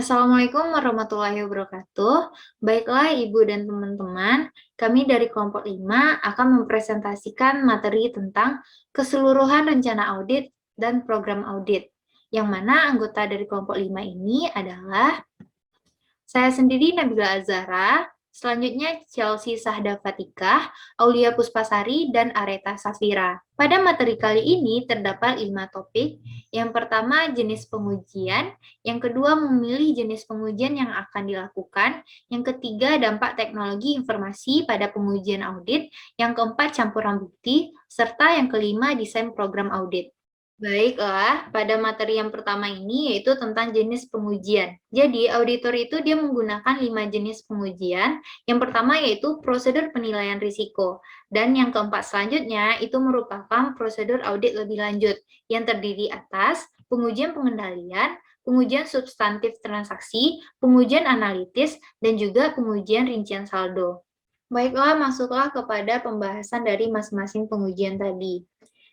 Assalamualaikum warahmatullahi wabarakatuh. Baiklah Ibu dan teman-teman, kami dari kelompok 5 akan mempresentasikan materi tentang keseluruhan rencana audit dan program audit. Yang mana anggota dari kelompok 5 ini adalah saya sendiri Nabila Azhara, selanjutnya Chelsea Sahda Fatikah, Aulia Puspasari, dan Areta Safira. Pada materi kali ini terdapat 5 topik. Yang pertama, jenis pengujian. Yang kedua, memilih jenis pengujian yang akan dilakukan. Yang ketiga, dampak teknologi informasi pada pengujian audit. Yang keempat, campuran bukti. Serta yang kelima, desain program audit. Baiklah, pada materi yang pertama ini yaitu tentang jenis pengujian. Jadi, auditor itu dia menggunakan 5 jenis pengujian. Yang pertama yaitu prosedur penilaian risiko. Dan yang keempat selanjutnya itu merupakan prosedur audit lebih lanjut yang terdiri atas pengujian pengendalian, pengujian substantif transaksi, pengujian analitis, dan juga pengujian rincian saldo. Baiklah, masuklah kepada pembahasan dari masing-masing pengujian tadi.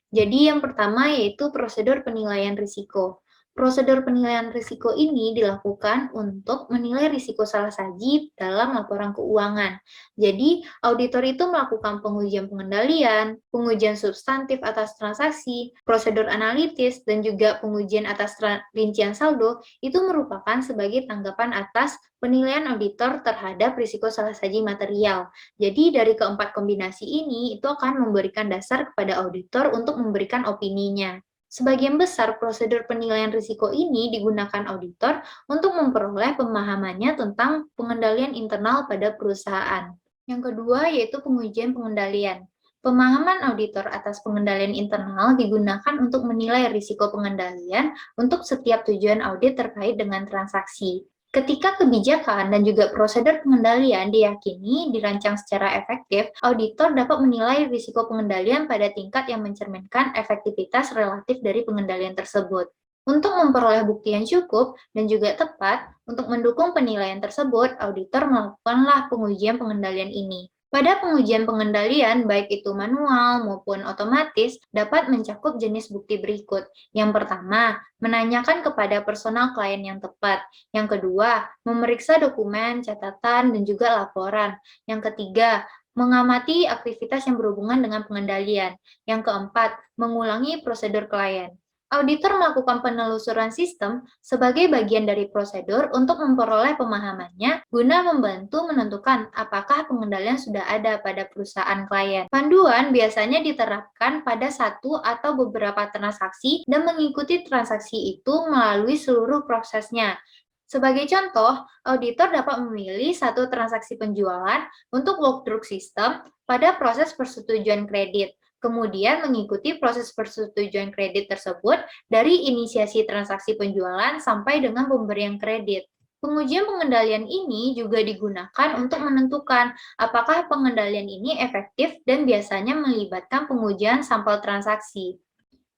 Jadi yang pertama yaitu prosedur penilaian risiko. Prosedur penilaian risiko ini dilakukan untuk menilai risiko salah saji dalam laporan keuangan. Jadi, auditor itu melakukan pengujian pengendalian, pengujian substantif atas transaksi, prosedur analitis, dan juga pengujian atas rincian saldo itu merupakan sebagai tanggapan atas penilaian auditor terhadap risiko salah saji material. Jadi dari keempat kombinasi ini, itu akan memberikan dasar kepada auditor untuk memberikan opininya. Sebagian besar prosedur penilaian risiko ini digunakan auditor untuk memperoleh pemahamannya tentang pengendalian internal pada perusahaan. Yang kedua yaitu pengujian pengendalian. Pemahaman auditor atas pengendalian internal digunakan untuk menilai risiko pengendalian untuk setiap tujuan audit terkait dengan transaksi. Ketika kebijakan dan juga prosedur pengendalian diyakini dirancang secara efektif, auditor dapat menilai risiko pengendalian pada tingkat yang mencerminkan efektivitas relatif dari pengendalian tersebut. Untuk memperoleh bukti yang cukup dan juga tepat untuk mendukung penilaian tersebut, auditor melakukanlah pengujian pengendalian ini. Pada pengujian pengendalian, baik itu manual maupun otomatis, dapat mencakup jenis bukti berikut. Yang pertama, menanyakan kepada personal klien yang tepat. Yang kedua, memeriksa dokumen, catatan, dan juga laporan. Yang ketiga, mengamati aktivitas yang berhubungan dengan pengendalian. Yang keempat, mengulangi prosedur klien. Auditor melakukan penelusuran sistem sebagai bagian dari prosedur untuk memperoleh pemahamannya guna membantu menentukan apakah pengendalian sudah ada pada perusahaan klien. Panduan biasanya diterapkan pada satu atau beberapa transaksi dan mengikuti transaksi itu melalui seluruh prosesnya. Sebagai contoh, auditor dapat memilih satu transaksi penjualan untuk walkthrough sistem pada proses persetujuan kredit, kemudian mengikuti proses persetujuan kredit tersebut dari inisiasi transaksi penjualan sampai dengan pemberian kredit. Pengujian pengendalian ini juga digunakan untuk menentukan apakah pengendalian ini efektif dan biasanya melibatkan pengujian sampel transaksi.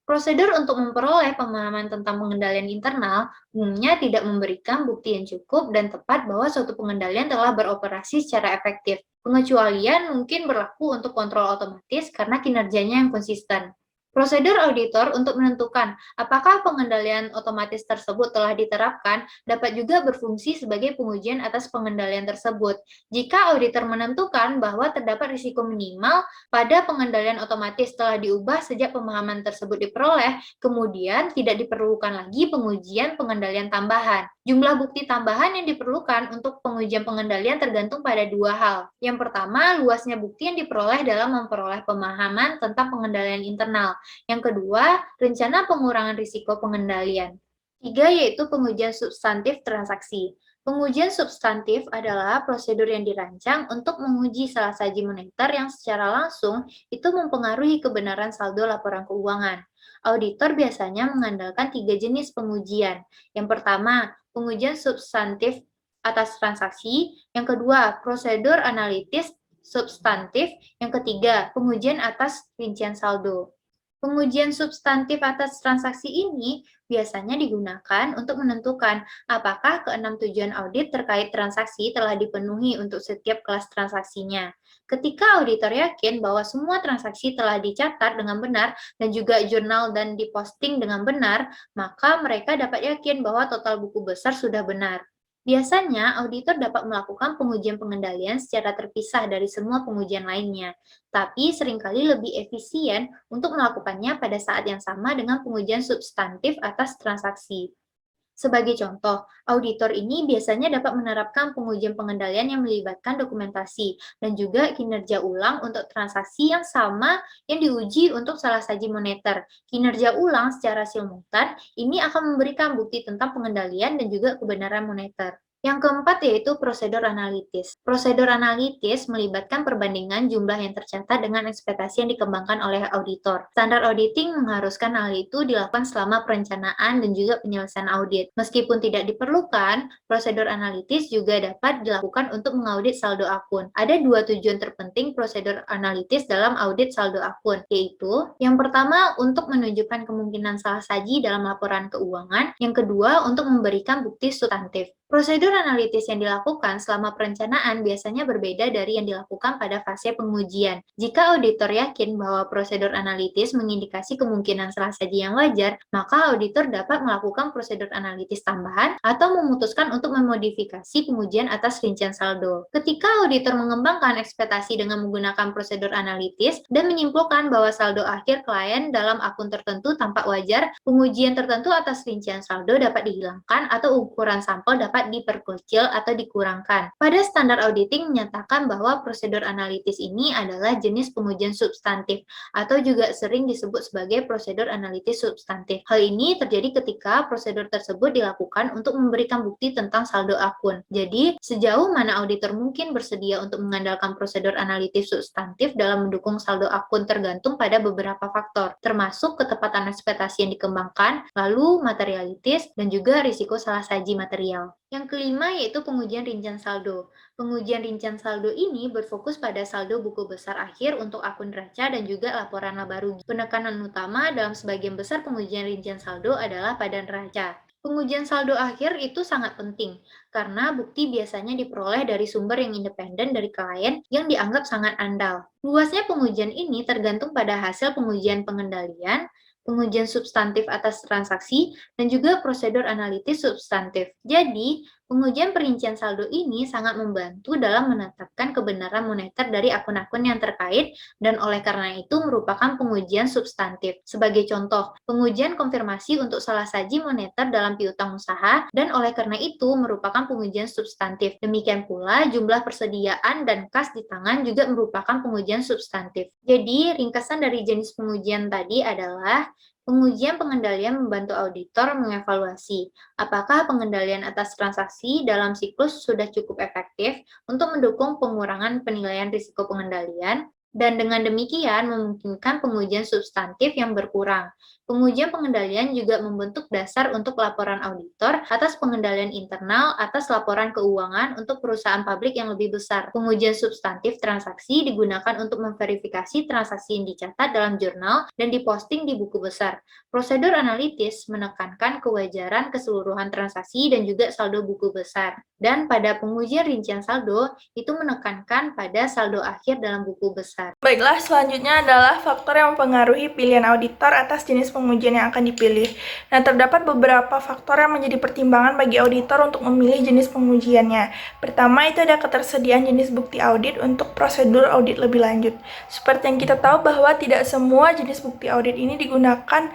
Prosedur untuk memperoleh pemahaman tentang pengendalian internal umumnya tidak memberikan bukti yang cukup dan tepat bahwa suatu pengendalian telah beroperasi secara efektif. Pengecualian mungkin berlaku untuk kontrol otomatis karena kinerjanya yang konsisten. Prosedur auditor untuk menentukan apakah pengendalian otomatis tersebut telah diterapkan dapat juga berfungsi sebagai pengujian atas pengendalian tersebut. Jika auditor menentukan bahwa terdapat risiko minimal pada pengendalian otomatis telah diubah sejak pemahaman tersebut diperoleh, kemudian tidak diperlukan lagi pengujian pengendalian tambahan. Jumlah bukti tambahan yang diperlukan untuk pengujian pengendalian tergantung pada dua hal. Yang pertama, luasnya bukti yang diperoleh dalam memperoleh pemahaman tentang pengendalian internal. Yang kedua, rencana pengurangan risiko pengendalian. Tiga, yaitu pengujian substantif transaksi. Pengujian substantif adalah prosedur yang dirancang untuk menguji salah saji moneter yang secara langsung itu mempengaruhi kebenaran saldo laporan keuangan. Auditor biasanya mengandalkan tiga jenis pengujian. Yang pertama, pengujian substantif atas transaksi. Yang kedua, prosedur analitis substantif. Yang ketiga, pengujian atas rincian saldo. Pengujian substantif atas transaksi ini biasanya digunakan untuk menentukan apakah keenam tujuan audit terkait transaksi telah dipenuhi untuk setiap kelas transaksinya. Ketika auditor yakin bahwa semua transaksi telah dicatat dengan benar dan juga jurnal dan diposting dengan benar, maka mereka dapat yakin bahwa total buku besar sudah benar. Biasanya, auditor dapat melakukan pengujian pengendalian secara terpisah dari semua pengujian lainnya, tapi seringkali lebih efisien untuk melakukannya pada saat yang sama dengan pengujian substantif atas transaksi. Sebagai contoh, auditor ini biasanya dapat menerapkan pengujian pengendalian yang melibatkan dokumentasi dan juga kinerja ulang untuk transaksi yang sama yang diuji untuk salah saji moneter. Kinerja ulang secara simultan ini akan memberikan bukti tentang pengendalian dan juga kebenaran moneter. Yang keempat yaitu prosedur analitis. Prosedur analitis melibatkan perbandingan jumlah yang tercatat dengan ekspektasi yang dikembangkan oleh auditor. Standar auditing mengharuskan hal itu dilakukan selama perencanaan dan juga penyelesaian audit. Meskipun tidak diperlukan, prosedur analitis juga dapat dilakukan untuk mengaudit saldo akun. Ada dua tujuan terpenting prosedur analitis dalam audit saldo akun, yaitu yang pertama untuk menunjukkan kemungkinan salah saji dalam laporan keuangan, yang kedua untuk memberikan bukti substantif. Prosedur analitis yang dilakukan selama perencanaan biasanya berbeda dari yang dilakukan pada fase pengujian. Jika auditor yakin bahwa prosedur analitis mengindikasi kemungkinan salah saji yang wajar, maka auditor dapat melakukan prosedur analitis tambahan atau memutuskan untuk memodifikasi pengujian atas rincian saldo. Ketika auditor mengembangkan ekspektasi dengan menggunakan prosedur analitis dan menyimpulkan bahwa saldo akhir klien dalam akun tertentu tampak wajar, pengujian tertentu atas rincian saldo dapat dihilangkan atau ukuran sampel dapat diperkecil atau dikurangkan. Pada standar auditing menyatakan bahwa prosedur analitis ini adalah jenis pengujian substantif atau juga sering disebut sebagai prosedur analitis substantif. Hal ini terjadi ketika prosedur tersebut dilakukan untuk memberikan bukti tentang saldo akun. Jadi, sejauh mana auditor mungkin bersedia untuk mengandalkan prosedur analitis substantif dalam mendukung saldo akun tergantung pada beberapa faktor, termasuk ketepatan ekspektasi yang dikembangkan, lalu materialitis, dan juga risiko salah saji material. Yang kelima yaitu pengujian rincian saldo. Pengujian rincian saldo ini berfokus pada saldo buku besar akhir untuk akun neraca dan juga laporan laba rugi. Penekanan utama dalam sebagian besar pengujian rincian saldo adalah pada neraca. Pengujian saldo akhir itu sangat penting karena bukti biasanya diperoleh dari sumber yang independen dari klien yang dianggap sangat andal. Luasnya pengujian ini tergantung pada hasil pengujian pengendalian, pengujian substantif atas transaksi, dan juga prosedur analitis substantif. Jadi, pengujian perincian saldo ini sangat membantu dalam menetapkan kebenaran moneter dari akun-akun yang terkait dan oleh karena itu merupakan pengujian substantif. Sebagai contoh, pengujian konfirmasi untuk salah saji moneter dalam piutang usaha dan oleh karena itu merupakan pengujian substantif. Demikian pula jumlah persediaan dan kas di tangan juga merupakan pengujian substantif. Jadi, ringkasan dari jenis pengujian tadi adalah pengujian pengendalian membantu auditor mengevaluasi apakah pengendalian atas transaksi dalam siklus sudah cukup efektif untuk mendukung pengurangan penilaian risiko pengendalian, dan dengan demikian memungkinkan pengujian substantif yang berkurang. Pengujian pengendalian juga membentuk dasar untuk laporan auditor atas pengendalian internal atas laporan keuangan untuk perusahaan publik yang lebih besar. Pengujian substantif transaksi digunakan untuk memverifikasi transaksi yang dicatat dalam jurnal dan diposting di buku besar. Prosedur analitis menekankan kewajaran keseluruhan transaksi dan juga saldo buku besar. Dan pada pengujian rincian saldo, itu menekankan pada saldo akhir dalam buku besar. Baiklah, selanjutnya adalah faktor yang mempengaruhi pilihan auditor atas jenis pengujian yang akan dipilih. Nah, terdapat beberapa faktor yang menjadi pertimbangan bagi auditor untuk memilih jenis pengujiannya. Pertama, itu ada ketersediaan jenis bukti audit untuk prosedur audit lebih lanjut. Seperti yang kita tahu bahwa tidak semua jenis bukti audit ini digunakan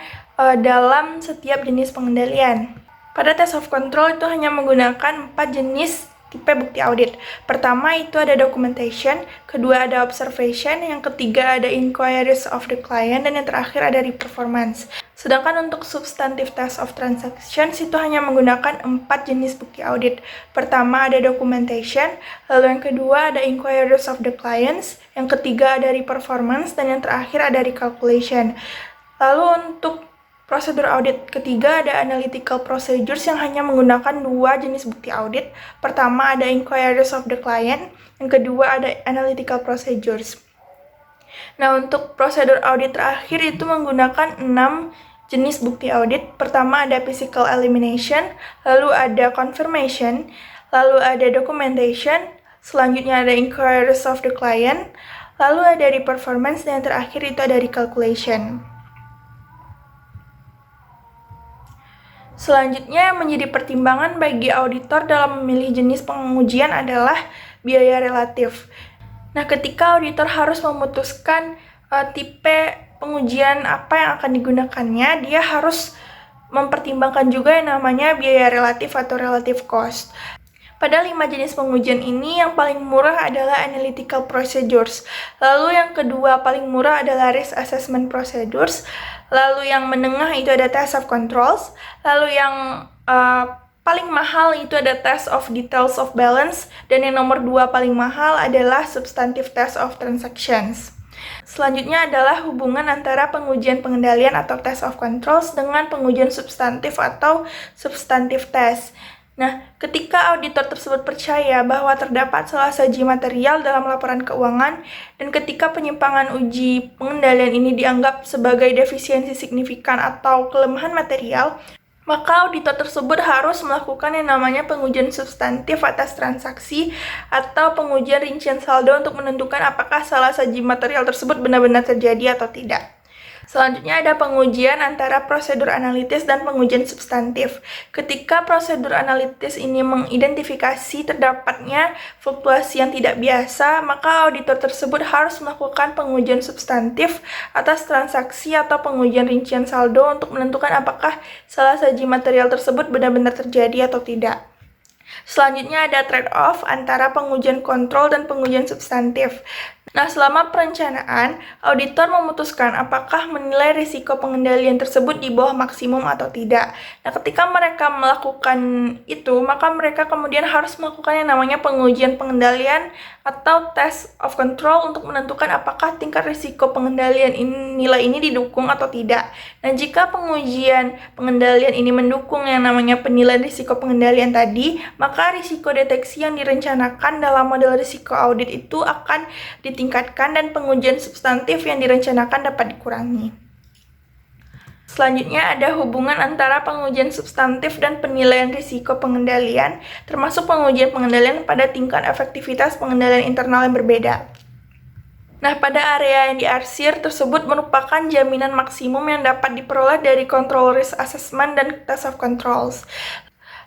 dalam setiap jenis pengendalian. Pada test of control itu hanya menggunakan 4 jenis tipe bukti audit. Pertama itu ada documentation, kedua ada observation, yang ketiga ada inquiries of the client, dan yang terakhir ada performance. Sedangkan untuk substantive test of transactions itu hanya menggunakan 4 jenis bukti audit. Pertama ada documentation, lalu yang kedua ada inquiries of the clients, yang ketiga ada performance, dan yang terakhir ada recalculation. Lalu untuk prosedur audit ketiga ada analytical procedures yang hanya menggunakan 2 jenis bukti audit. Pertama ada inquiries of the client, yang kedua ada analytical procedures. Nah, untuk prosedur audit terakhir itu menggunakan 6 jenis bukti audit. Pertama ada physical elimination, lalu ada confirmation, lalu ada documentation, selanjutnya ada inquiries of the client, lalu ada performance, dan yang terakhir itu ada recalculation. Selanjutnya, yang menjadi pertimbangan bagi auditor dalam memilih jenis pengujian adalah biaya relatif. Nah, ketika auditor harus memutuskan tipe pengujian apa yang akan digunakannya, dia harus mempertimbangkan juga yang namanya biaya relatif atau relative cost. Pada 5 jenis pengujian ini, yang paling murah adalah analytical procedures. Lalu yang kedua paling murah adalah risk assessment procedures. Lalu yang menengah itu ada test of controls. Lalu yang paling mahal itu ada test of details of balance. Dan yang nomor 2 paling mahal adalah substantive test of transactions. Selanjutnya adalah hubungan antara pengujian pengendalian atau test of controls dengan pengujian substantif atau substantive test. Nah, ketika auditor tersebut percaya bahwa terdapat salah saji material dalam laporan keuangan, dan ketika penyimpangan uji pengendalian ini dianggap sebagai defisiensi signifikan atau kelemahan material, maka auditor tersebut harus melakukan yang namanya pengujian substantif atas transaksi atau pengujian rincian saldo untuk menentukan apakah salah saji material tersebut benar-benar terjadi atau tidak. Selanjutnya ada pengujian antara prosedur analitis dan pengujian substantif. Ketika prosedur analitis ini mengidentifikasi terdapatnya fluktuasi yang tidak biasa, maka auditor tersebut harus melakukan pengujian substantif atas transaksi atau pengujian rincian saldo untuk menentukan apakah salah saji material tersebut benar-benar terjadi atau tidak. Selanjutnya ada trade-off antara pengujian kontrol dan pengujian substantif. Nah, selama perencanaan, auditor memutuskan apakah menilai risiko pengendalian tersebut di bawah maksimum atau tidak. Nah, ketika mereka melakukan itu, maka mereka kemudian harus melakukan yang namanya pengujian pengendalian atau test of control untuk menentukan apakah tingkat risiko pengendalian nilai ini didukung atau tidak. Nah, jika pengujian pengendalian ini mendukung yang namanya penilaian risiko pengendalian tadi, maka risiko deteksi yang direncanakan dalam model risiko audit itu akan ditingkatkan dan pengujian substantif yang direncanakan dapat dikurangi. Selanjutnya ada hubungan antara pengujian substantif dan penilaian risiko pengendalian, termasuk pengujian pengendalian pada tingkat efektivitas pengendalian internal yang berbeda. Nah, pada area yang diarsir tersebut merupakan jaminan maksimum yang dapat diperoleh dari control risk assessment dan test of controls.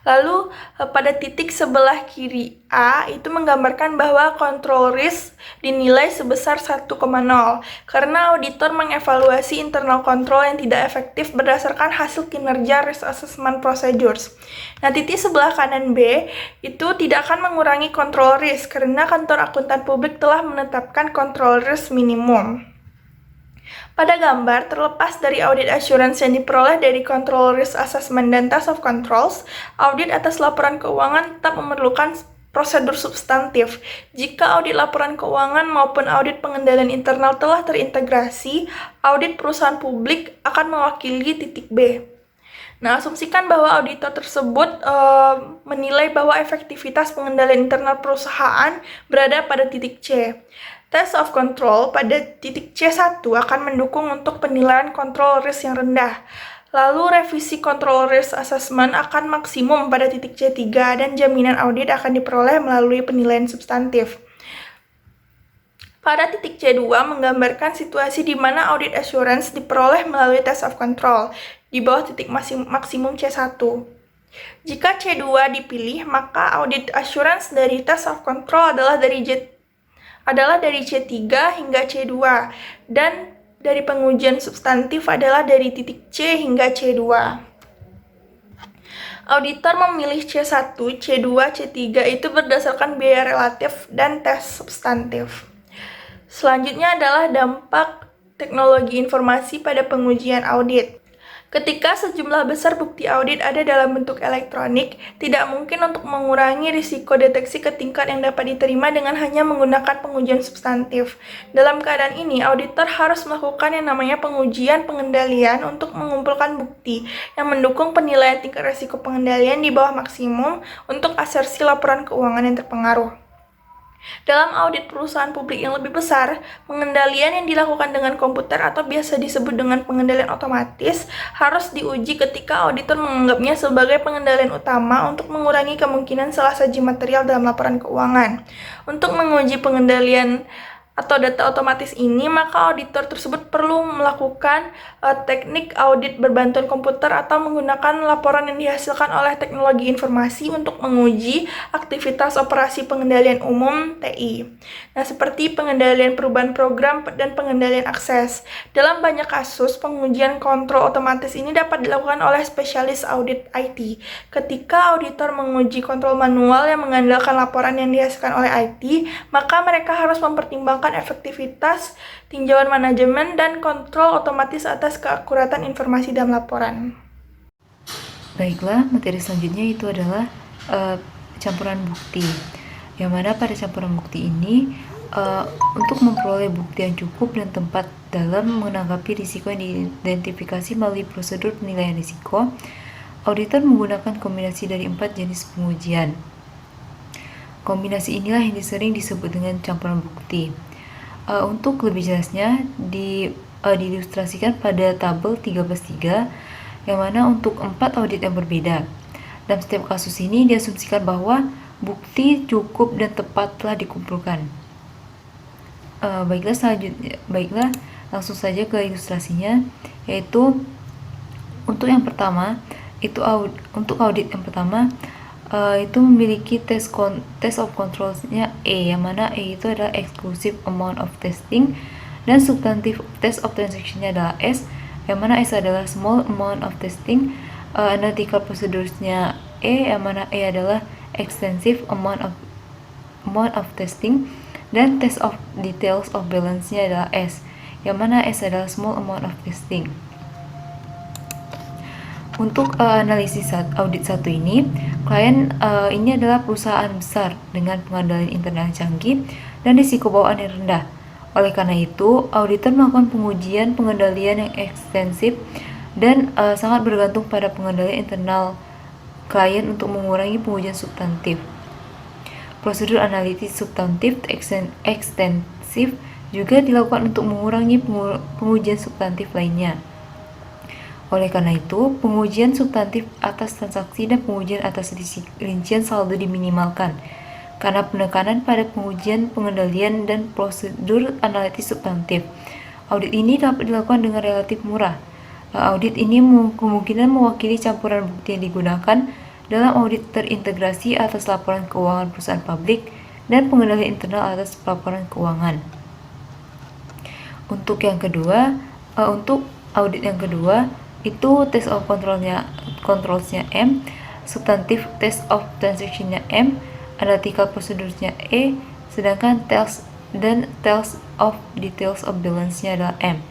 Lalu pada titik sebelah kiri A itu menggambarkan bahwa control risk dinilai sebesar 1,0 karena auditor mengevaluasi internal control yang tidak efektif berdasarkan hasil kinerja risk assessment procedures. Nah, titik sebelah kanan B itu tidak akan mengurangi control risk karena kantor akuntan publik telah menetapkan control risk minimum. Pada gambar, terlepas dari audit assurance yang diperoleh dari control risk assessment dan test of controls, audit atas laporan keuangan tetap memerlukan prosedur substantif. Jika audit laporan keuangan maupun audit pengendalian internal telah terintegrasi, audit perusahaan publik akan mewakili titik B. Nah, asumsikan bahwa auditor tersebut menilai bahwa efektivitas pengendalian internal perusahaan berada pada titik C. Test of control pada titik C1 akan mendukung untuk penilaian control risk yang rendah. Lalu revisi control risk assessment akan maksimum pada titik C3 dan jaminan audit akan diperoleh melalui penilaian substantif. Pada titik C2 menggambarkan situasi di mana audit assurance diperoleh melalui test of control di bawah titik maksimum C1. Jika C2 dipilih, maka audit assurance dari test of control adalah dari C3 hingga C2 dan dari pengujian substantif adalah dari titik C hingga C2. Auditor memilih C1, C2, C3 itu berdasarkan biaya relatif dan tes substantif. Selanjutnya adalah dampak teknologi informasi pada pengujian audit. Ketika sejumlah besar bukti audit ada dalam bentuk elektronik, tidak mungkin untuk mengurangi risiko deteksi ke tingkat yang dapat diterima dengan hanya menggunakan pengujian substantif. Dalam keadaan ini, auditor harus melakukan yang namanya pengujian pengendalian untuk mengumpulkan bukti yang mendukung penilaian tingkat risiko pengendalian di bawah maksimum untuk asersi laporan keuangan yang terpengaruh. Dalam audit perusahaan publik yang lebih besar, pengendalian yang dilakukan dengan komputer atau biasa disebut dengan pengendalian otomatis harus diuji ketika auditor menganggapnya sebagai pengendalian utama untuk mengurangi kemungkinan salah saji material dalam laporan keuangan. Untuk menguji pengendalian atau data otomatis ini, maka auditor tersebut perlu melakukan teknik audit berbantuan komputer atau menggunakan laporan yang dihasilkan oleh teknologi informasi untuk menguji aktivitas operasi pengendalian umum TI. Nah, seperti pengendalian perubahan program dan pengendalian akses. Dalam banyak kasus, pengujian kontrol otomatis ini dapat dilakukan oleh spesialis audit IT. Ketika auditor menguji kontrol manual yang mengandalkan laporan yang dihasilkan oleh IT, maka mereka harus mempertimbangkan efektivitas, tinjauan manajemen, dan kontrol otomatis atas keakuratan informasi dalam laporan. Baiklah, materi selanjutnya itu adalah campuran bukti. Yang mana pada campuran bukti ini, untuk memperoleh bukti yang cukup dan tepat dalam menanggapi risiko yang diidentifikasi melalui prosedur penilaian risiko, auditor menggunakan kombinasi dari 4 jenis pengujian. Kombinasi inilah yang sering disebut dengan campuran bukti. Untuk lebih jelasnya, diilustrasikan pada tabel 13.3, yang mana untuk 4 audit yang berbeda. Dalam setiap kasus ini diasumsikan bahwa bukti cukup dan tepat telah dikumpulkan. Baiklah, langsung saja ke ilustrasinya, yaitu untuk yang pertama, untuk audit yang pertama, itu memiliki test of controlnya E, yang mana E itu adalah exclusive amount of testing, dan substantive test of transaction-nya adalah S, yang mana S adalah small amount of testing. Analytical procedures-nya E, yang mana E adalah extensive amount of testing, dan test of details of balance-nya adalah S, yang mana S adalah small amount of testing. Untuk analisis audit 1 ini, klien ini adalah perusahaan besar dengan pengandalian internal yang canggih dan risiko bawaan yang rendah. Oleh karena itu, auditor melakukan pengujian pengendalian yang ekstensif dan sangat bergantung pada pengendalian internal klien untuk mengurangi pengujian substantif. Prosedur analitis substantif ekstensif juga dilakukan untuk mengurangi pengujian substantif lainnya. Oleh karena itu, pengujian substantif atas transaksi dan pengujian atas rincian saldo diminimalkan, karena penekanan pada pengujian pengendalian dan prosedur analitis substantif. Audit ini dapat dilakukan dengan relatif murah. Audit ini kemungkinan mewakili campuran bukti yang digunakan dalam audit terintegrasi atas laporan keuangan perusahaan publik dan pengendalian internal atas laporan keuangan. Untuk audit yang kedua, itu test of controlsnya M, substantive test of transaction-nya M, analytical procedures-nya E, sedangkan test of details of balance-nya adalah M.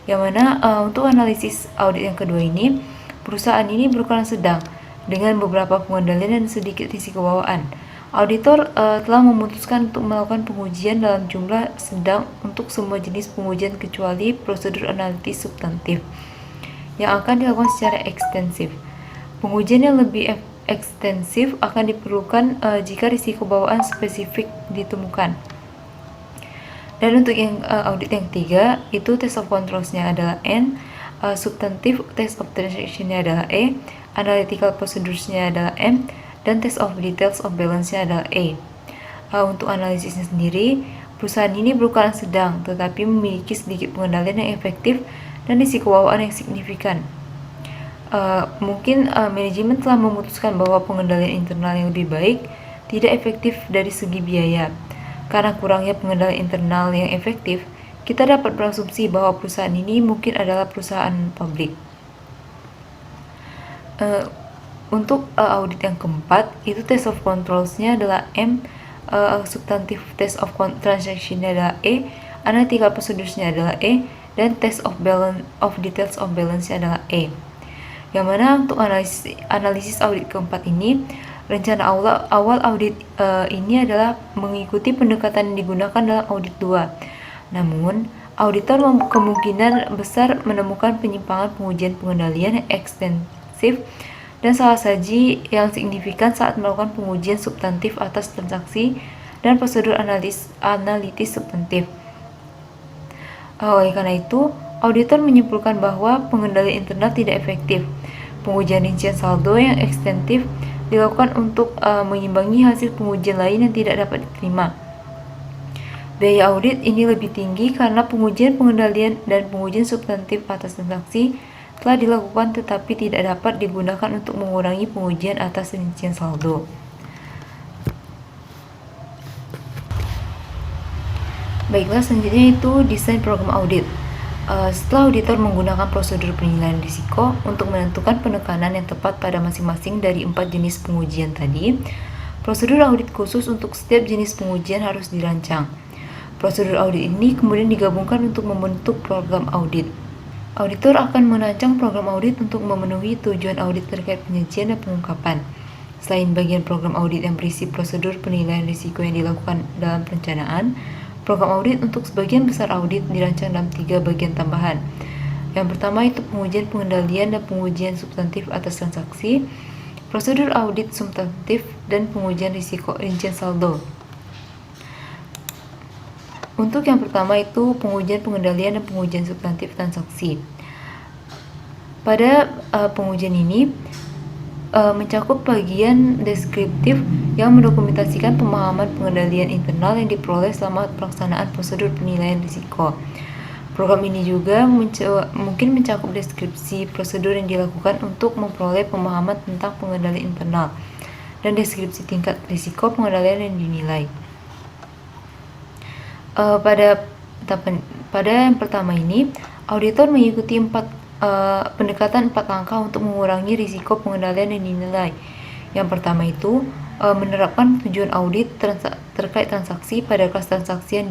Yang mana untuk analisis audit yang kedua ini, perusahaan ini berukuran sedang dengan beberapa pengendalian dan sedikit risiko bawaan. Auditor telah memutuskan untuk melakukan pengujian dalam jumlah sedang untuk semua jenis pengujian kecuali prosedur analitis substantif yang akan dilakukan secara ekstensif. Pengujian yang lebih ekstensif akan diperlukan jika risiko bawaan spesifik ditemukan. Dan untuk yang audit yang ketiga, itu test of controls-nya adalah N, substantive test of transaction-nya adalah E, analytical procedures-nya adalah M, dan test of details of balance-nya adalah E. Untuk analisisnya sendiri, perusahaan ini berukuran sedang tetapi memiliki sedikit pengendalian yang efektif dan risiko bawaan yang signifikan. Mungkin manajemen telah memutuskan bahwa pengendalian internal yang lebih baik tidak efektif dari segi biaya. Karena kurangnya pengendalian internal yang efektif, kita dapat berasumsi bahwa perusahaan ini mungkin adalah perusahaan publik. Untuk audit yang keempat, itu test of controls-nya adalah M, substantive test of transaction-nya adalah E, analytical procedures-nya adalah E, dan test of details of balance-nya adalah E. Yang mana untuk analisis audit keempat ini, rencana awal audit ini adalah mengikuti pendekatan yang digunakan dalam audit 2. Namun, auditor kemungkinan besar menemukan penyimpangan pengujian pengendalian yang ekstensif dan salah saji yang signifikan saat melakukan pengujian substantif atas transaksi dan prosedur analitis substantif. Oleh karena itu, auditor menyimpulkan bahwa pengendalian internal tidak efektif. Pengujian rincian saldo yang ekstensif dilakukan untuk mengimbangi hasil pengujian lain yang tidak dapat diterima. Biaya audit ini lebih tinggi karena pengujian pengendalian dan pengujian substantif atas transaksi telah dilakukan tetapi tidak dapat digunakan untuk mengurangi pengujian atas rincian saldo. Baiklah, selanjutnya itu desain program audit. Setelah auditor menggunakan prosedur penilaian risiko untuk menentukan penekanan yang tepat pada masing-masing dari 4 jenis pengujian tadi, prosedur audit khusus untuk setiap jenis pengujian harus dirancang. Prosedur audit ini kemudian digabungkan untuk membentuk program audit. Auditor akan merancang program audit untuk memenuhi tujuan audit terkait penyajian dan pengungkapan. Selain bagian program audit yang berisi prosedur penilaian risiko yang dilakukan dalam perencanaan, program audit untuk sebagian besar audit dirancang dalam 3 bagian tambahan. Yang pertama itu pengujian pengendalian dan pengujian substantif atas transaksi, prosedur audit substantif, dan pengujian risiko rincian saldo. Untuk yang pertama itu pengujian pengendalian dan pengujian substantif transaksi. Pada pengujian ini mencakup bagian deskriptif yang mendokumentasikan pemahaman pengendalian internal yang diperoleh selama pelaksanaan prosedur penilaian risiko. Program ini juga mungkin mencakup deskripsi prosedur yang dilakukan untuk memperoleh pemahaman tentang pengendalian internal dan deskripsi tingkat risiko pengendalian yang dinilai. Pada yang pertama ini, auditor mengikuti pendekatan 4 langkah untuk mengurangi risiko pengendalian yang dinilai. Yang pertama itu menerapkan tujuan audit terkait transaksi pada kelas transaksi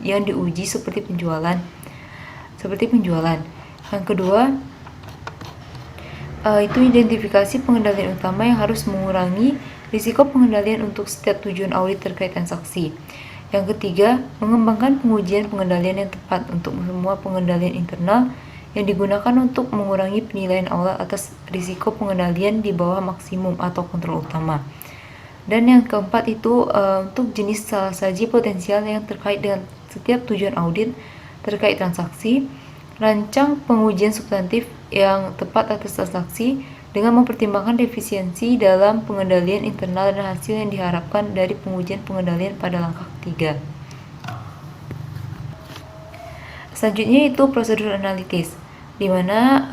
yang diuji seperti penjualan. Yang kedua itu identifikasi pengendalian utama yang harus mengurangi risiko pengendalian untuk setiap tujuan audit terkait transaksi. Yang ketiga, mengembangkan pengujian pengendalian yang tepat untuk semua pengendalian internal yang digunakan untuk mengurangi penilaian awal atas risiko pengendalian di bawah maksimum atau kontrol utama. Dan yang keempat itu untuk jenis saji potensial yang terkait dengan setiap tujuan audit terkait transaksi, rancang pengujian substantif yang tepat atas transaksi dengan mempertimbangkan defisiensi dalam pengendalian internal dan hasil yang diharapkan dari pengujian pengendalian pada langkah ketiga. Selanjutnya itu prosedur analitis, di mana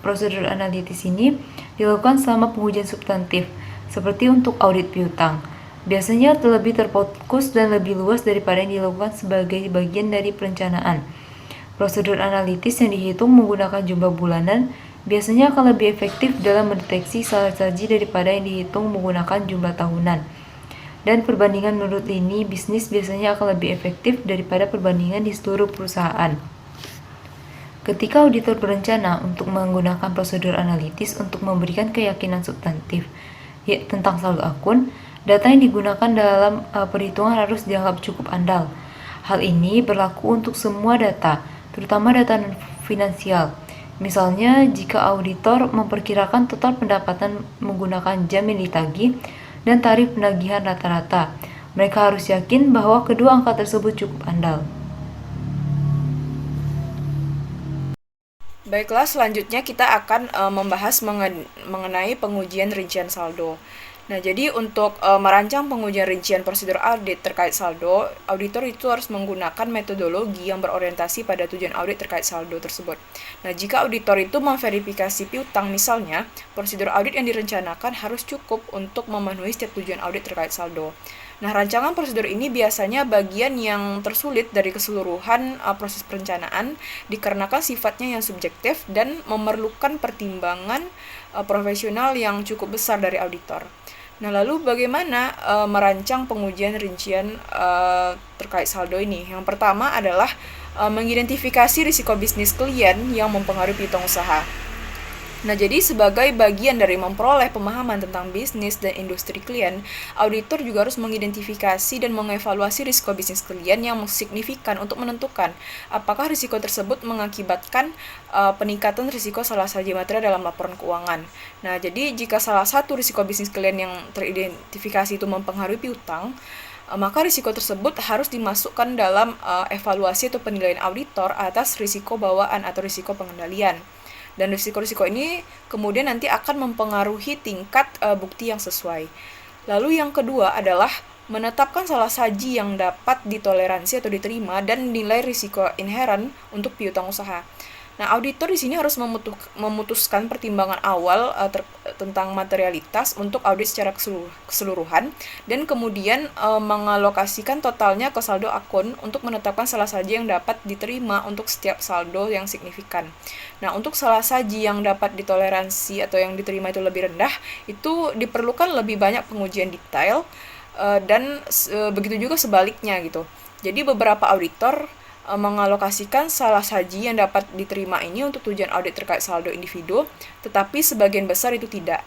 prosedur analitis ini dilakukan selama pengujian substantif, seperti untuk audit piutang. Biasanya lebih terfokus dan lebih luas daripada yang dilakukan sebagai bagian dari perencanaan. Prosedur analitis yang dihitung menggunakan jumlah bulanan biasanya akan lebih efektif dalam mendeteksi salah saji daripada yang dihitung menggunakan jumlah tahunan. Dan perbandingan menurut lini bisnis biasanya akan lebih efektif daripada perbandingan di seluruh perusahaan. Ketika auditor berencana untuk menggunakan prosedur analitis untuk memberikan keyakinan substantif tentang saldo akun, data yang digunakan dalam perhitungan harus dianggap cukup andal. Hal ini berlaku untuk semua data, terutama data finansial. Misalnya, jika auditor memperkirakan total pendapatan menggunakan jam yang ditagih dan tarif penagihan rata-rata, mereka harus yakin bahwa kedua angka tersebut cukup andal. Baiklah, selanjutnya kita akan membahas mengenai pengujian rincian saldo. Nah, jadi untuk merancang pengujian rincian prosedur audit terkait saldo, auditor itu harus menggunakan metodologi yang berorientasi pada tujuan audit terkait saldo tersebut. Nah, jika auditor itu memverifikasi piutang misalnya, prosedur audit yang direncanakan harus cukup untuk memenuhi setiap tujuan audit terkait saldo. Nah, rancangan prosedur ini biasanya bagian yang tersulit dari keseluruhan proses perencanaan dikarenakan sifatnya yang subjektif dan memerlukan pertimbangan profesional yang cukup besar dari auditor. Nah, lalu bagaimana merancang pengujian rincian terkait saldo ini? Yang pertama adalah mengidentifikasi risiko bisnis klien yang mempengaruhi piutang usaha. Nah, jadi sebagai bagian dari memperoleh pemahaman tentang bisnis dan industri klien, auditor juga harus mengidentifikasi dan mengevaluasi risiko bisnis klien yang signifikan untuk menentukan apakah risiko tersebut mengakibatkan peningkatan risiko salah saji material dalam laporan keuangan. Nah, jadi jika salah satu risiko bisnis klien yang teridentifikasi itu mempengaruhi piutang, maka risiko tersebut harus dimasukkan dalam evaluasi atau penilaian auditor atas risiko bawaan atau risiko pengendalian. Dan risiko-risiko ini kemudian nanti akan mempengaruhi tingkat bukti yang sesuai. Lalu yang kedua adalah menetapkan salah saji yang dapat ditoleransi atau diterima dan nilai risiko inheren untuk piutang usaha. Nah, auditor di sini harus memutuskan pertimbangan awal tentang materialitas untuk audit secara keseluruhan dan kemudian mengalokasikan totalnya ke saldo akun untuk menetapkan salah saji yang dapat diterima untuk setiap saldo yang signifikan. Nah, untuk salah saji yang dapat ditoleransi atau yang diterima itu lebih rendah, itu diperlukan lebih banyak pengujian detail dan begitu juga sebaliknya gitu. Jadi beberapa auditor mengalokasikan salah saji yang dapat diterima ini untuk tujuan audit terkait saldo individu, tetapi sebagian besar itu tidak.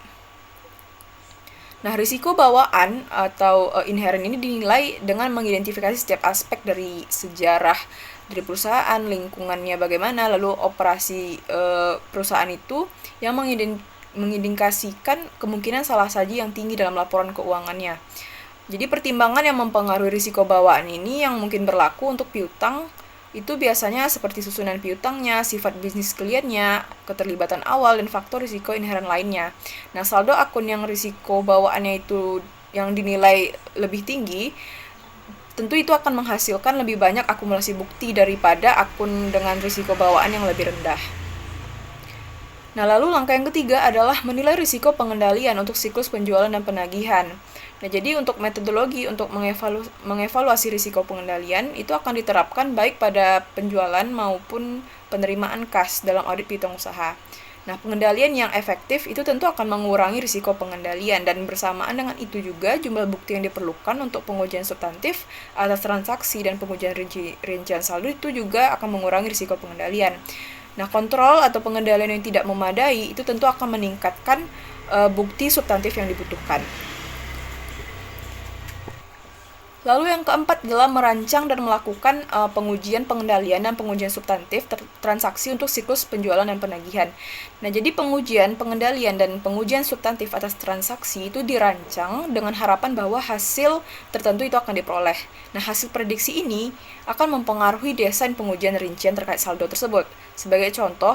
Nah, risiko bawaan atau inheren ini dinilai dengan mengidentifikasi setiap aspek dari sejarah dari perusahaan, lingkungannya bagaimana, lalu operasi perusahaan itu yang mengindikasikan kemungkinan salah saji yang tinggi dalam laporan keuangannya. Jadi pertimbangan yang mempengaruhi risiko bawaan ini yang mungkin berlaku untuk piutang itu biasanya seperti susunan piutangnya, sifat bisnis kliennya, keterlibatan awal, dan faktor risiko inheren lainnya. Nah, saldo akun yang risiko bawaannya itu yang dinilai lebih tinggi, tentu itu akan menghasilkan lebih banyak akumulasi bukti daripada akun dengan risiko bawaan yang lebih rendah. Nah, lalu langkah yang ketiga adalah menilai risiko pengendalian untuk siklus penjualan dan penagihan. Nah, jadi untuk metodologi untuk mengevaluasi risiko pengendalian itu akan diterapkan baik pada penjualan maupun penerimaan kas dalam audit piutang usaha. Nah, pengendalian yang efektif itu tentu akan mengurangi risiko pengendalian dan bersamaan dengan itu juga jumlah bukti yang diperlukan untuk pengujian substantif atas transaksi dan pengujian rincian saldo itu juga akan mengurangi risiko pengendalian. Nah, kontrol atau pengendalian yang tidak memadai itu tentu akan meningkatkan bukti substantif yang dibutuhkan. Lalu yang keempat adalah merancang dan melakukan pengujian pengendalian dan pengujian substantif transaksi untuk siklus penjualan dan penagihan. Nah, jadi pengujian pengendalian dan pengujian substantif atas transaksi itu dirancang dengan harapan bahwa hasil tertentu itu akan diperoleh. Nah, hasil prediksi ini akan mempengaruhi desain pengujian rincian terkait saldo tersebut. Sebagai contoh,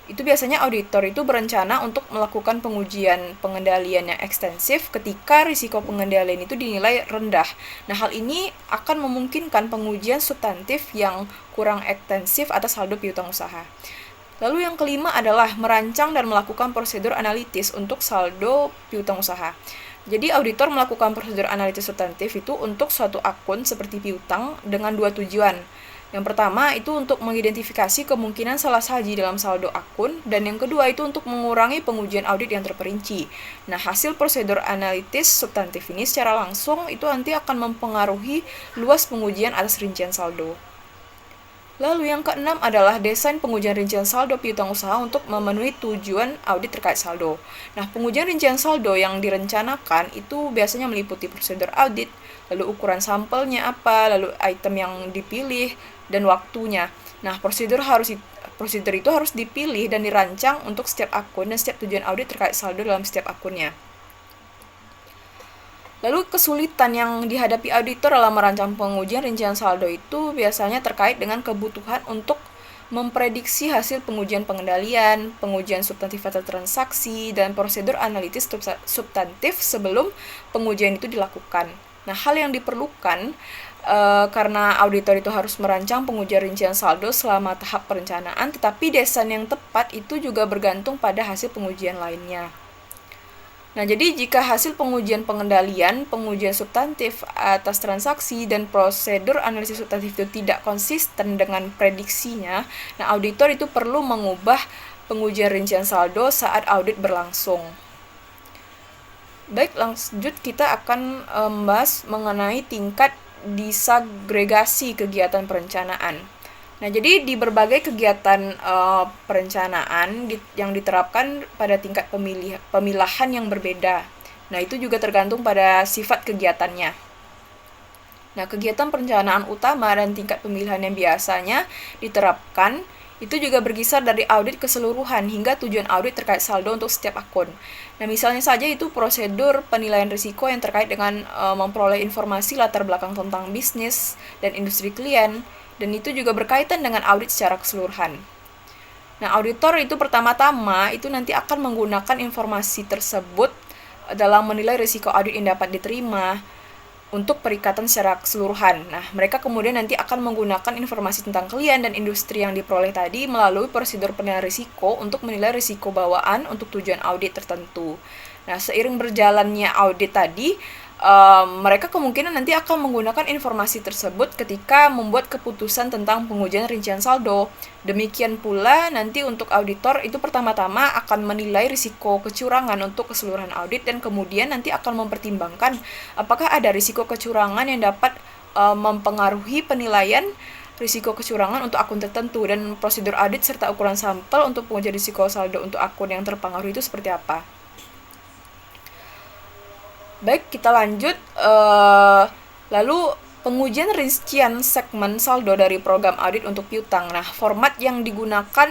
itu biasanya auditor itu berencana untuk melakukan pengujian pengendalian yang ekstensif ketika risiko pengendalian itu dinilai rendah. Nah, hal ini akan memungkinkan pengujian substantif yang kurang ekstensif atas saldo piutang usaha. Lalu yang kelima adalah merancang dan melakukan prosedur analitis untuk saldo piutang usaha. Jadi auditor melakukan prosedur analitis substantif itu untuk suatu akun seperti piutang dengan dua tujuan. Yang pertama itu untuk mengidentifikasi kemungkinan salah saji dalam saldo akun, dan yang kedua itu untuk mengurangi pengujian audit yang terperinci. Nah, hasil prosedur analitis substantif ini secara langsung itu nanti akan mempengaruhi luas pengujian atas rincian saldo. Lalu yang keenam adalah desain pengujian rincian saldo piutang usaha untuk memenuhi tujuan audit terkait saldo. Nah, pengujian rincian saldo yang direncanakan itu biasanya meliputi prosedur audit, lalu ukuran sampelnya apa, lalu item yang dipilih, dan waktunya. Nah, prosedur itu harus dipilih dan dirancang untuk setiap akun dan setiap tujuan audit terkait saldo dalam setiap akunnya. Lalu kesulitan yang dihadapi auditor dalam merancang pengujian rincian saldo itu biasanya terkait dengan kebutuhan untuk memprediksi hasil pengujian pengendalian, pengujian substantif atau transaksi, dan prosedur analitis substantif sebelum pengujian itu dilakukan. Nah, hal yang diperlukan karena auditor itu harus merancang pengujian rincian saldo selama tahap perencanaan, tetapi desain yang tepat itu juga bergantung pada hasil pengujian lainnya. Nah, jadi jika hasil pengujian pengendalian, pengujian substantif atas transaksi, dan prosedur analisis substantif itu tidak konsisten dengan prediksinya, nah auditor itu perlu mengubah pengujian rincian saldo saat audit berlangsung. Baik, lanjut kita akan membahas mengenai tingkat disagregasi kegiatan perencanaan. Nah, jadi di berbagai kegiatan perencanaan yang diterapkan pada tingkat pemilahan yang berbeda. Nah, itu juga tergantung pada sifat kegiatannya. Nah, kegiatan perencanaan utama dan tingkat pemilihan yang biasanya diterapkan itu juga berkisar dari audit keseluruhan hingga tujuan audit terkait saldo untuk setiap akun. Nah, misalnya saja itu prosedur penilaian risiko yang terkait dengan memperoleh informasi latar belakang tentang bisnis dan industri klien, dan itu juga berkaitan dengan audit secara keseluruhan. Nah, auditor itu pertama-tama itu nanti akan menggunakan informasi tersebut dalam menilai risiko audit yang dapat diterima untuk perikatan secara keseluruhan. Nah, mereka kemudian nanti akan menggunakan informasi tentang klien dan industri yang diperoleh tadi melalui prosedur penilaian risiko untuk menilai risiko bawaan untuk tujuan audit tertentu. Nah, seiring berjalannya audit tadi, mereka kemungkinan nanti akan menggunakan informasi tersebut ketika membuat keputusan tentang pengujian rincian saldo. Demikian pula nanti untuk auditor itu pertama-tama akan menilai risiko kecurangan untuk keseluruhan audit dan kemudian nanti akan mempertimbangkan apakah ada risiko kecurangan yang dapat mempengaruhi penilaian risiko kecurangan untuk akun tertentu dan prosedur audit serta ukuran sampel untuk pengujian risiko saldo untuk akun yang terpengaruh itu seperti apa. Baik, kita lanjut. Lalu pengujian rincian segmen saldo dari program audit untuk piutang. Nah, format yang digunakan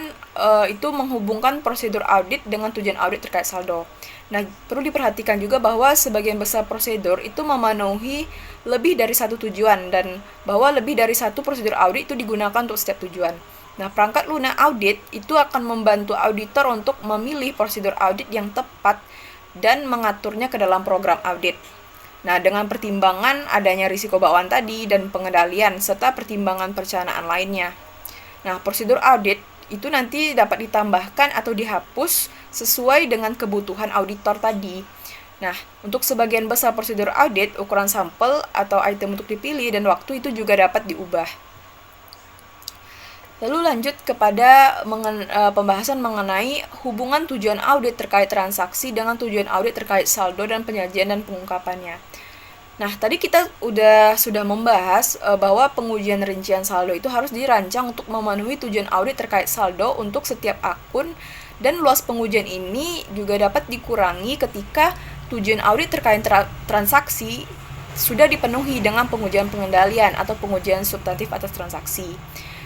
itu menghubungkan prosedur audit dengan tujuan audit terkait saldo. Nah, perlu diperhatikan juga bahwa sebagian besar prosedur itu memenuhi lebih dari satu tujuan dan bahwa lebih dari satu prosedur audit itu digunakan untuk setiap tujuan. Nah, perangkat lunak audit itu akan membantu auditor untuk memilih prosedur audit yang tepat dan mengaturnya ke dalam program audit. Nah, dengan pertimbangan adanya risiko bawaan tadi dan pengendalian serta pertimbangan perencanaan lainnya. Nah, prosedur audit itu nanti dapat ditambahkan atau dihapus sesuai dengan kebutuhan auditor tadi. Nah, untuk sebagian besar prosedur audit, ukuran sampel atau item untuk dipilih dan waktu itu juga dapat diubah. Lalu lanjut kepada pembahasan mengenai hubungan tujuan audit terkait transaksi dengan tujuan audit terkait saldo dan penyajian dan pengungkapannya. Nah, tadi kita sudah membahas bahwa pengujian rincian saldo itu harus dirancang untuk memenuhi tujuan audit terkait saldo untuk setiap akun dan luas pengujian ini juga dapat dikurangi ketika tujuan audit terkait transaksi sudah dipenuhi dengan pengujian pengendalian atau pengujian substantif atas transaksi.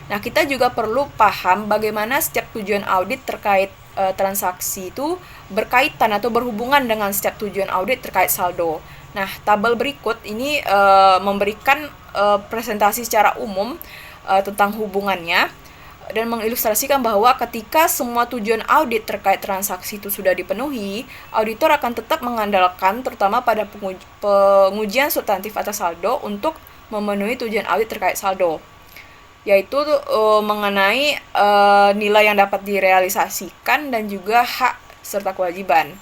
Nah, kita juga perlu paham bagaimana setiap tujuan audit terkait transaksi itu berkaitan atau berhubungan dengan setiap tujuan audit terkait saldo. Nah, tabel berikut ini memberikan presentasi secara umum tentang hubungannya dan mengilustrasikan bahwa ketika semua tujuan audit terkait transaksi itu sudah dipenuhi, auditor akan tetap mengandalkan terutama pada pengujian substantif atas saldo untuk memenuhi tujuan audit terkait saldo, yaitu mengenai nilai yang dapat direalisasikan dan juga hak serta kewajiban.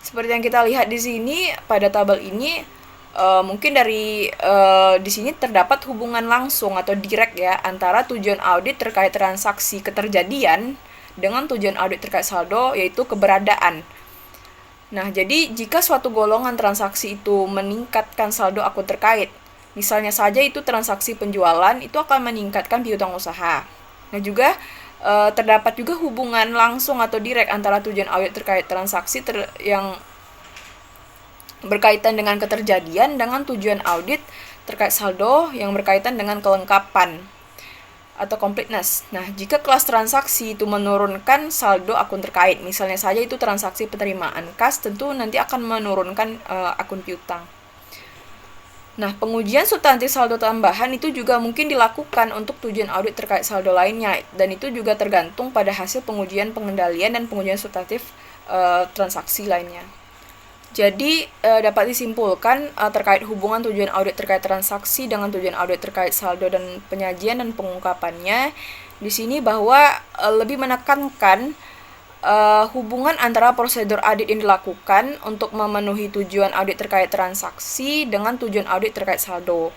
Seperti yang kita lihat di sini pada tabel ini, mungkin dari di sini terdapat hubungan langsung atau direct ya antara tujuan audit terkait transaksi keterjadian dengan tujuan audit terkait saldo, yaitu keberadaan. Nah, jadi jika suatu golongan transaksi itu meningkatkan saldo akun terkait, misalnya saja itu transaksi penjualan, itu akan meningkatkan piutang usaha. Nah, juga terdapat juga hubungan langsung atau direct antara tujuan audit terkait transaksi yang berkaitan dengan keterjadian dengan tujuan audit terkait saldo yang berkaitan dengan kelengkapan atau completeness. Nah, jika kelas transaksi itu menurunkan saldo akun terkait, misalnya saja itu transaksi penerimaan kas, tentu nanti akan menurunkan akun piutang. Nah, pengujian substantif saldo tambahan itu juga mungkin dilakukan untuk tujuan audit terkait saldo lainnya, dan itu juga tergantung pada hasil pengujian pengendalian dan pengujian substantif transaksi lainnya. Jadi, dapat disimpulkan terkait hubungan tujuan audit terkait transaksi dengan tujuan audit terkait saldo dan penyajian dan pengungkapannya di sini bahwa lebih menekankan hubungan antara prosedur audit yang dilakukan untuk memenuhi tujuan audit terkait transaksi dengan tujuan audit terkait saldo.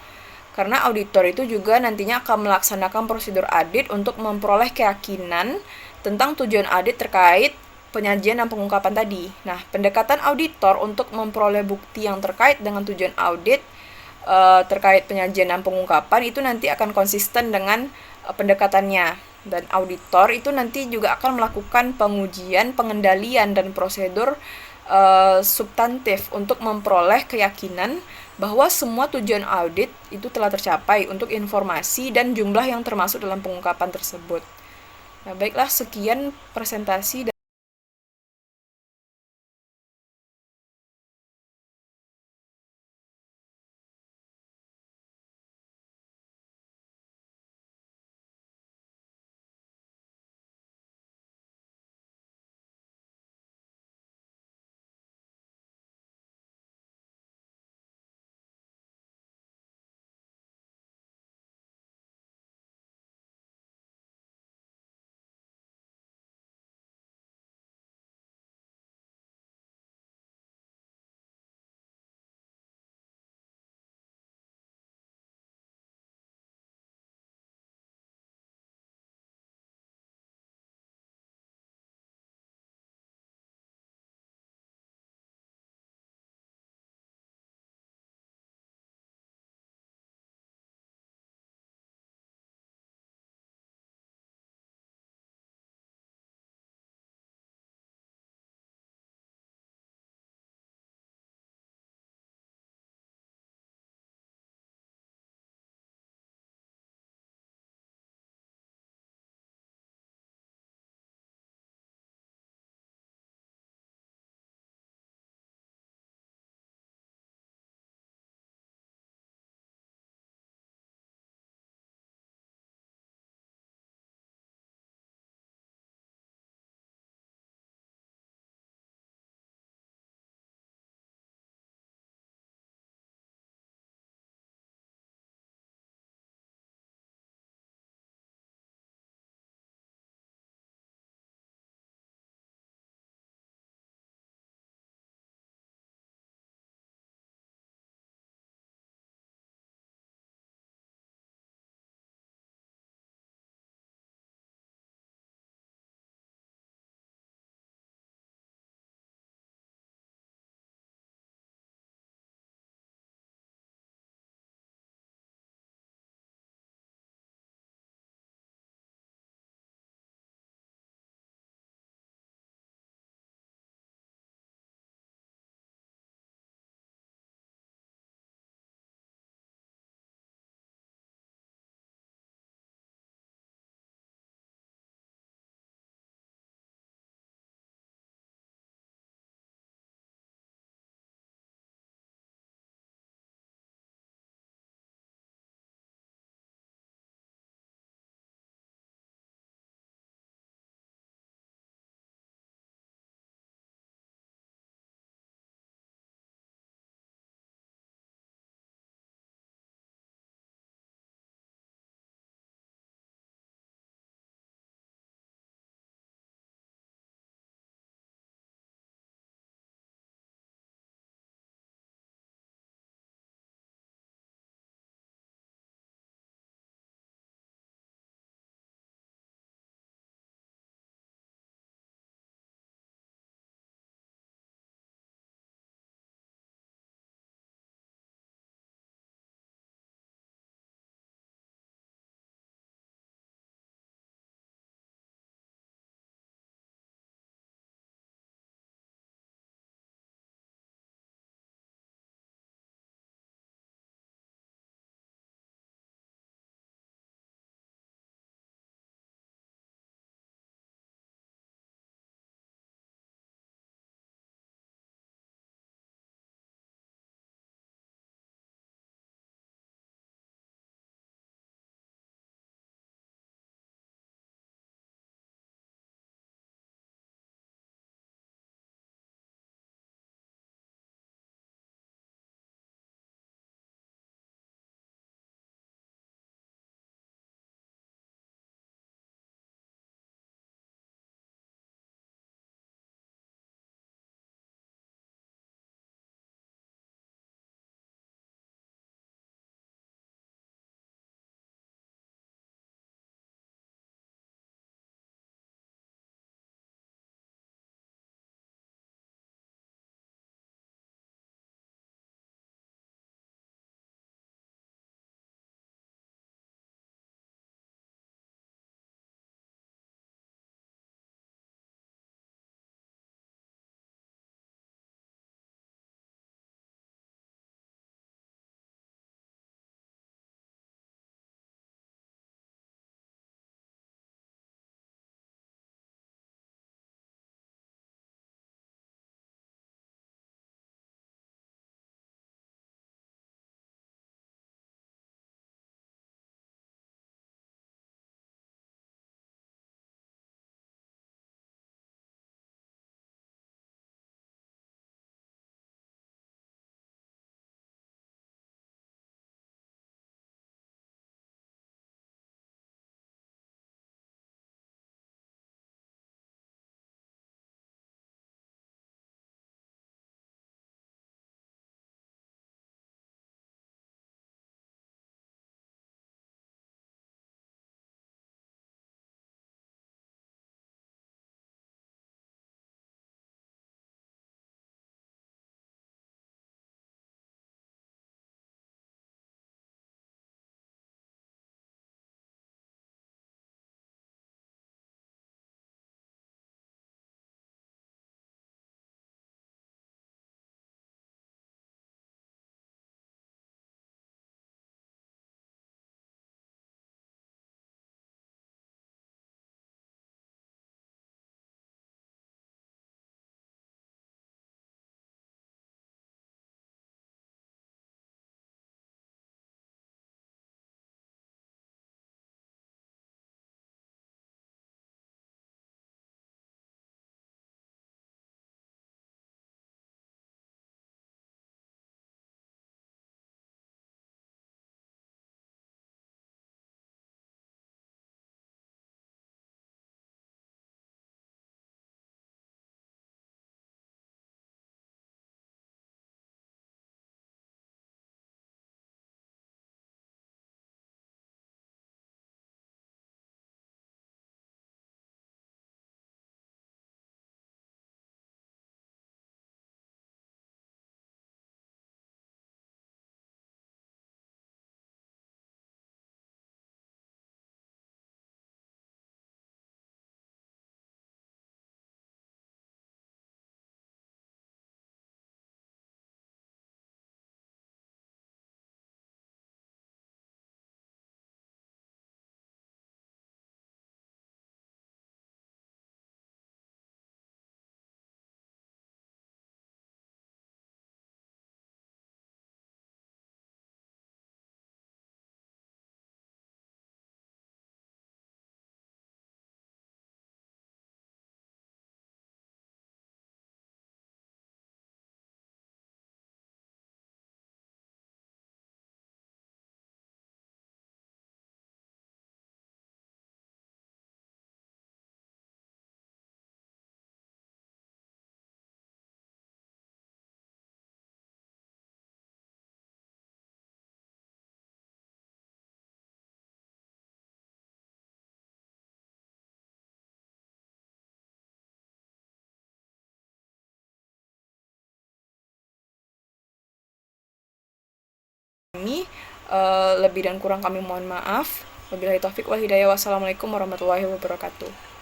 Karena auditor itu juga nantinya akan melaksanakan prosedur audit untuk memperoleh keyakinan tentang tujuan audit terkait penyajian dan pengungkapan tadi. Nah, pendekatan auditor untuk memperoleh bukti yang terkait dengan tujuan audit terkait penyajian dan pengungkapan itu nanti akan konsisten dengan pendekatannya. Dan auditor itu nanti juga akan melakukan pengujian, pengendalian, dan prosedur substantif untuk memperoleh keyakinan bahwa semua tujuan audit itu telah tercapai untuk informasi dan jumlah yang termasuk dalam pengungkapan tersebut. Nah, baiklah, sekian presentasi. Lebih dan kurang kami mohon maaf. Wabillahi taufik wal hidayah. Wassalamualaikum warahmatullahi wabarakatuh.